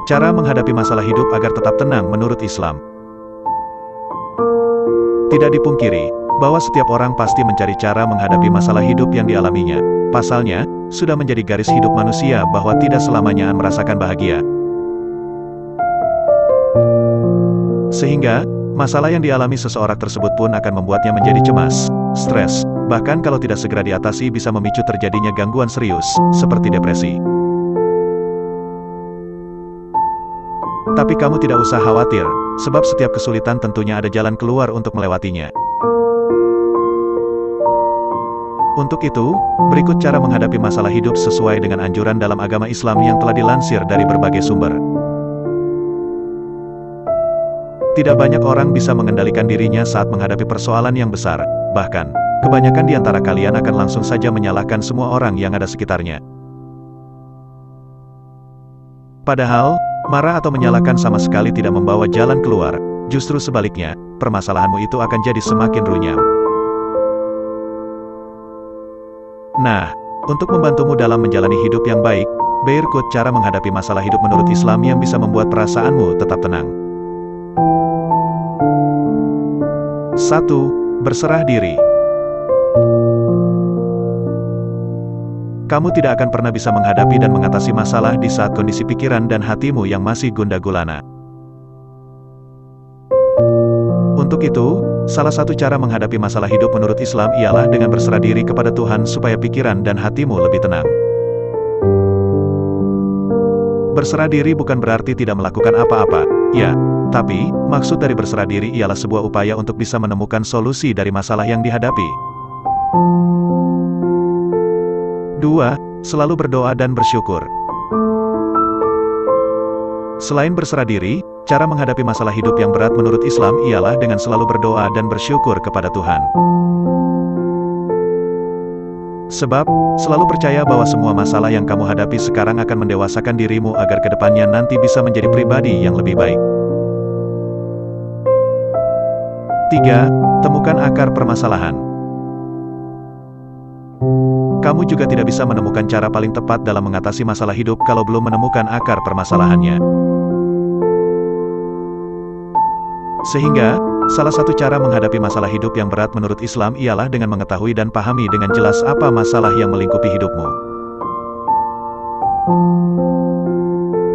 Cara menghadapi masalah hidup agar tetap tenang menurut Islam. Tidak dipungkiri bahwa setiap orang pasti mencari cara menghadapi masalah hidup yang dialaminya. Pasalnya, sudah menjadi garis hidup manusia bahwa tidak selamanya merasakan bahagia. Sehingga, masalah yang dialami seseorang tersebut pun akan membuatnya menjadi cemas, stres, bahkan kalau tidak segera diatasi bisa memicu terjadinya gangguan serius, seperti depresi. Tapi kamu tidak usah khawatir, sebab setiap kesulitan tentunya ada jalan keluar untuk melewatinya. Untuk itu, berikut cara menghadapi masalah hidup sesuai dengan anjuran dalam agama Islam yang telah dilansir dari berbagai sumber. Tidak banyak orang bisa mengendalikan dirinya saat menghadapi persoalan yang besar, bahkan, kebanyakan di antara kalian akan langsung saja menyalahkan semua orang yang ada sekitarnya. Padahal, marah atau menyalahkan sama sekali tidak membawa jalan keluar, justru sebaliknya, permasalahanmu itu akan jadi semakin runyam. Nah, untuk membantumu dalam menjalani hidup yang baik, berikut cara menghadapi masalah hidup menurut Islam yang bisa membuat perasaanmu tetap tenang. 1. Berserah diri. Kamu tidak akan pernah bisa menghadapi dan mengatasi masalah di saat kondisi pikiran dan hatimu yang masih gundah gulana. Untuk itu, salah satu cara menghadapi masalah hidup menurut Islam ialah dengan berserah diri kepada Tuhan supaya pikiran dan hatimu lebih tenang. Berserah diri bukan berarti tidak melakukan apa-apa, ya, tapi, maksud dari berserah diri ialah sebuah upaya untuk bisa menemukan solusi dari masalah yang dihadapi. 2. Selalu berdoa dan bersyukur. Selain berserah diri, cara menghadapi masalah hidup yang berat menurut Islam ialah dengan selalu berdoa dan bersyukur kepada Tuhan. Sebab, selalu percaya bahwa semua masalah yang kamu hadapi sekarang akan mendewasakan dirimu agar kedepannya nanti bisa menjadi pribadi yang lebih baik. 3. Temukan akar permasalahan. Kamu juga tidak bisa menemukan cara paling tepat dalam mengatasi masalah hidup kalau belum menemukan akar permasalahannya. Sehingga, salah satu cara menghadapi masalah hidup yang berat menurut Islam ialah dengan mengetahui dan pahami dengan jelas apa masalah yang melingkupi hidupmu.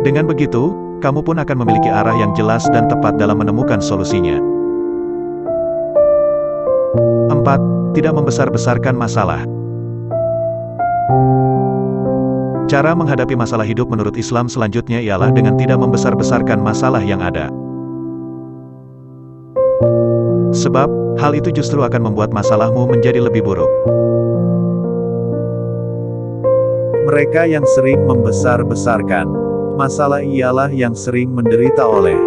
Dengan begitu, kamu pun akan memiliki arah yang jelas dan tepat dalam menemukan solusinya. 4. Tidak membesar-besarkan masalah. Cara menghadapi masalah hidup menurut Islam selanjutnya ialah dengan tidak membesar-besarkan masalah yang ada. Sebab, hal itu justru akan membuat masalahmu menjadi lebih buruk. Mereka yang sering membesar-besarkan masalah ialah yang sering menderita oleh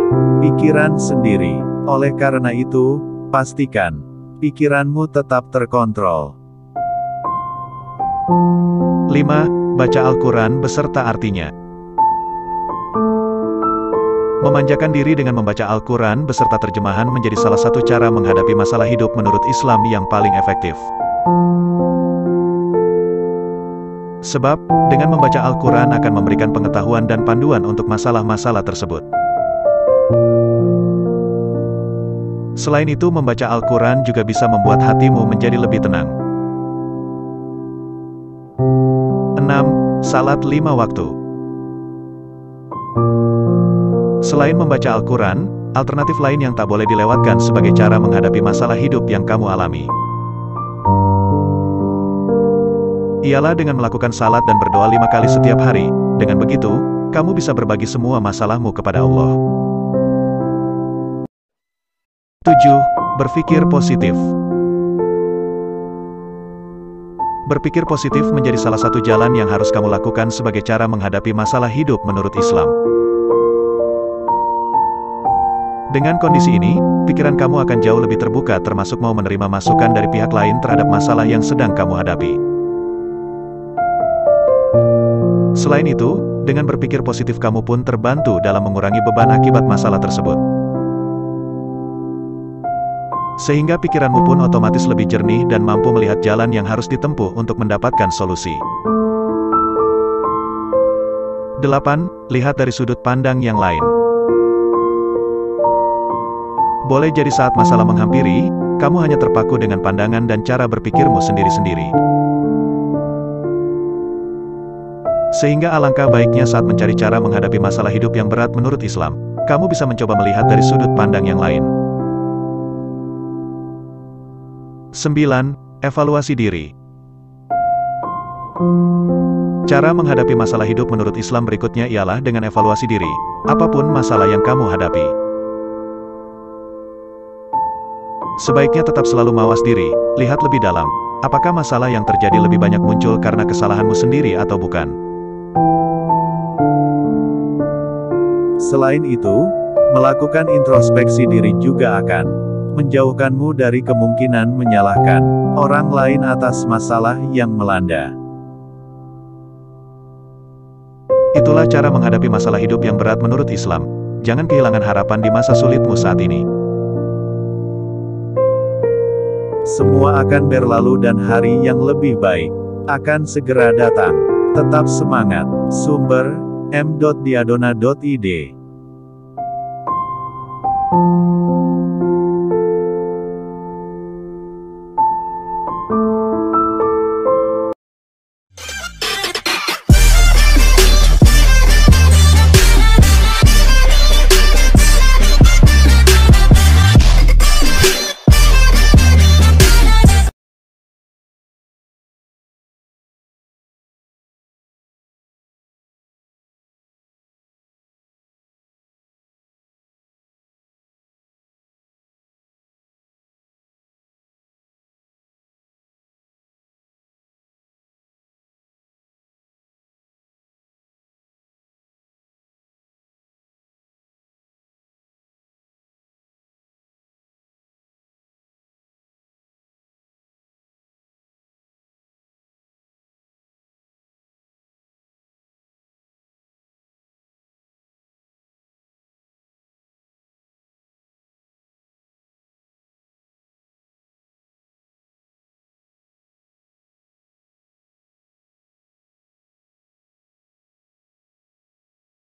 pikiran sendiri. Oleh karena itu, pastikan pikiranmu tetap terkontrol. 5. Baca Al-Quran beserta artinya. Memanjakan diri dengan membaca Al-Quran beserta terjemahan menjadi salah satu cara menghadapi masalah hidup menurut Islam yang paling efektif. Sebab, dengan membaca Al-Quran akan memberikan pengetahuan dan panduan untuk masalah-masalah tersebut. Selain itu, membaca Al-Quran juga bisa membuat hatimu menjadi lebih tenang. 6. Salat 5 waktu. Selain membaca Al-Quran, alternatif lain yang tak boleh dilewatkan sebagai cara menghadapi masalah hidup yang kamu alami ialah dengan melakukan salat dan berdoa 5 kali setiap hari. Dengan begitu, kamu bisa berbagi semua masalahmu kepada Allah. 7. Berpikir positif. Berpikir positif menjadi salah satu jalan yang harus kamu lakukan sebagai cara menghadapi masalah hidup menurut Islam. Dengan kondisi ini, pikiran kamu akan jauh lebih terbuka termasuk mau menerima masukan dari pihak lain terhadap masalah yang sedang kamu hadapi. Selain itu, dengan berpikir positif kamu pun terbantu dalam mengurangi beban akibat masalah tersebut. Sehingga pikiranmu pun otomatis lebih jernih dan mampu melihat jalan yang harus ditempuh untuk mendapatkan solusi. 8. Lihat dari sudut pandang yang lain. Boleh jadi saat masalah menghampiri, kamu hanya terpaku dengan pandangan dan cara berpikirmu sendiri-sendiri. Sehingga alangkah baiknya saat mencari cara menghadapi masalah hidup yang berat menurut Islam, kamu bisa mencoba melihat dari sudut pandang yang lain. 9. Evaluasi diri. Cara menghadapi masalah hidup menurut Islam berikutnya ialah dengan evaluasi diri, apapun masalah yang kamu hadapi. Sebaiknya tetap selalu mawas diri, lihat lebih dalam, apakah masalah yang terjadi lebih banyak muncul karena kesalahanmu sendiri atau bukan. Selain itu, melakukan introspeksi diri juga akan menjauhkanmu dari kemungkinan menyalahkan orang lain atas masalah yang melanda. Itulah cara menghadapi masalah hidup yang berat menurut Islam. Jangan kehilangan harapan di masa sulitmu saat ini. Semua akan berlalu dan hari yang lebih baik akan segera datang. Tetap semangat. Sumber, m.diadona.id